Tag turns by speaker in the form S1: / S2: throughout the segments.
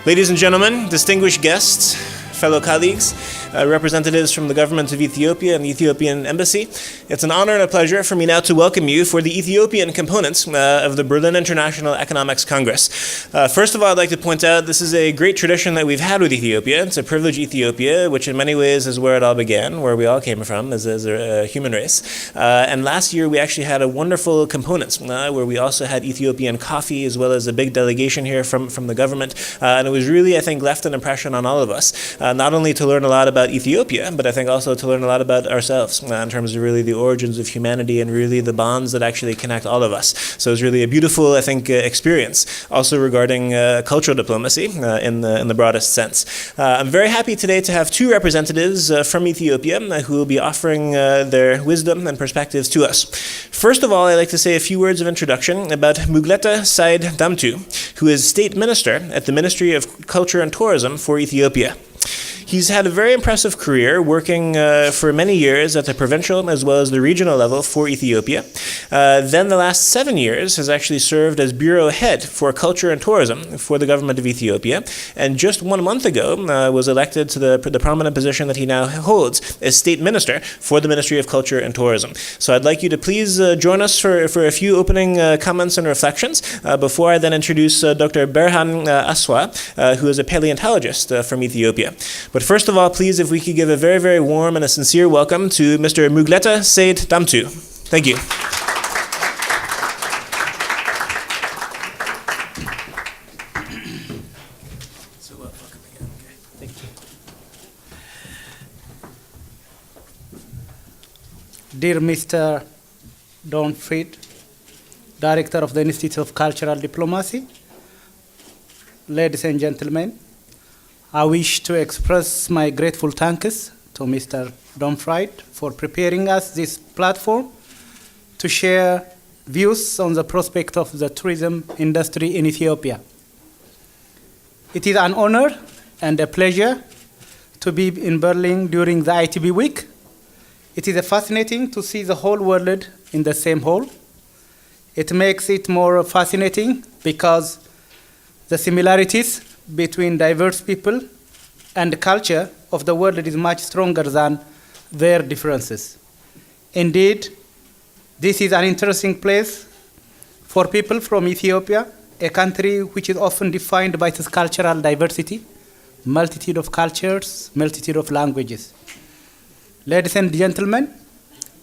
S1: Ladies and gentlemen, distinguished guests, fellow colleagues, representatives from the government of Ethiopia and the Ethiopian embassy, it's an honor and a pleasure for me now to welcome you for the Ethiopian component of the Berlin International Economics Congress. First of all, I'd like to point out this is a great tradition that we've had with Ethiopia. It's a privileged Ethiopia, which in many ways is where it all began, where we all came from as a human race. And last year we actually had a wonderful component where we also had Ethiopian coffee as well as a big delegation here from the government. And it was really, I think, left an impression on all of us, not only to learn a lot about Ethiopia, but I think also to learn a lot about ourselves in terms of really the origins of humanity and really the bonds that actually connect all of us. So it's really a beautiful, I think, experience also regarding cultural diplomacy in the broadest sense. I'm very happy today to have two representatives from Ethiopia who will be offering their wisdom and perspectives to us. First of all, I'd like to say a few words of introduction about Mulugeta Seid Damtew, who is State Minister at the Ministry of Culture and Tourism for Ethiopia. He's had a very impressive career working for many years at the provincial as well as the regional level for Ethiopia. Then the last 7 years has actually served as bureau head for culture and tourism for the government of Ethiopia. And just 1 month ago was elected to the prominent position that he now holds as state minister for the Ministry of Culture and Tourism. So I'd like you to please join us for a few opening comments and reflections before I then introduce Dr. Berhan Aswa, who is a paleontologist from Ethiopia. But first of all, please, if we could give a very, very warm and a sincere welcome to Mr. Mulugeta Seid Damtew. Thank you. So welcome again. Okay. Thank
S2: you. Dear Mr. Don Fried, Director of the Institute of Cultural Diplomacy, ladies and gentlemen, I wish to express my grateful thanks to Mr. Don Fried for preparing us this platform to share views on the prospect of the tourism industry in Ethiopia. It is an honor and a pleasure to be in Berlin during the ITB week. It is fascinating to see the whole world in the same hall. It makes it more fascinating because the similarities between diverse people and culture of the world is much stronger than their differences. Indeed, this is an interesting place for people from Ethiopia, a country which is often defined by its cultural diversity, multitude of cultures, multitude of languages. Ladies and gentlemen,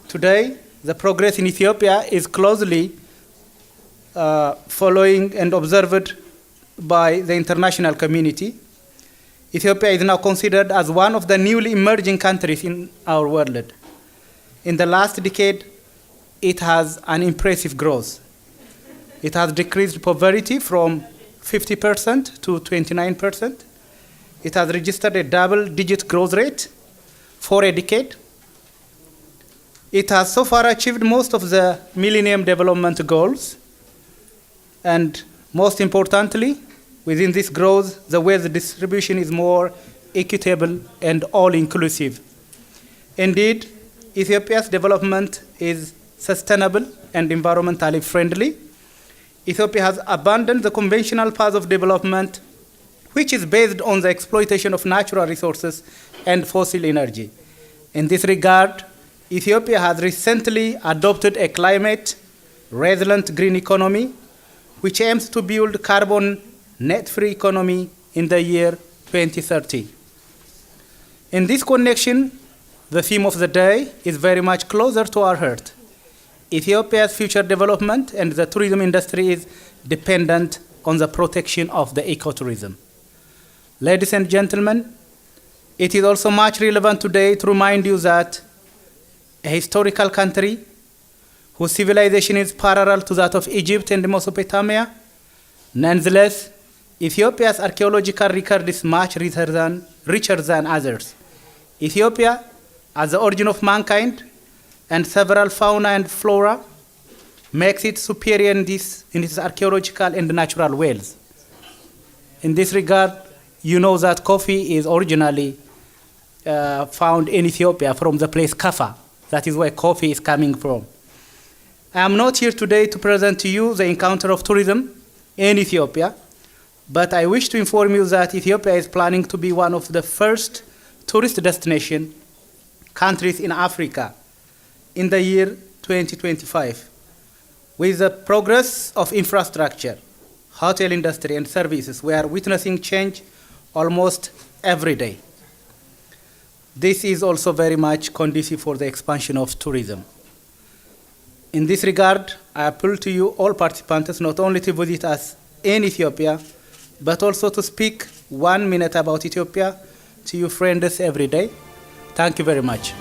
S2: today the progress in Ethiopia is closely following and observed by the international community. Ethiopia is now considered as one of the newly emerging countries in our world. In the last decade, it has an impressive growth. It has decreased poverty from 50% to 29%. It has registered a double-digit growth rate for a decade. It has so far achieved most of the Millennium Development Goals. And most importantly, within this growth, the wealth distribution is more equitable and all-inclusive. Indeed, Ethiopia's development is sustainable and environmentally friendly. Ethiopia has abandoned the conventional path of development, which is based on the exploitation of natural resources and fossil energy. In this regard, Ethiopia has recently adopted a climate-resilient green economy, which aims to build carbon net-free economy in the year 2030. In this connection, the theme of the day is very much closer to our heart. Ethiopia's future development and the tourism industry is dependent on the protection of the ecotourism. Ladies and gentlemen, it is also much relevant today to remind you that a historical country whose civilization is parallel to that of Egypt and Mesopotamia, nonetheless, Ethiopia's archaeological record is much richer than others. Ethiopia, as the origin of mankind and several fauna and flora, makes it superior in its archaeological and natural wells. In this regard, you know that coffee is originally found in Ethiopia from the place Kaffa. That is where coffee is coming from. I am not here today to present to you the encounter of tourism in Ethiopia, But I wish to inform you that Ethiopia is planning to be one of the first tourist destination countries in Africa in the year 2025. With the progress of infrastructure, hotel industry, and services, we are witnessing change almost every day. This is also very much conducive for the expansion of tourism. In this regard, I appeal to you, all participants, not only to visit us in Ethiopia, but also to speak 1 minute about Ethiopia to your friends every day. Thank you very much.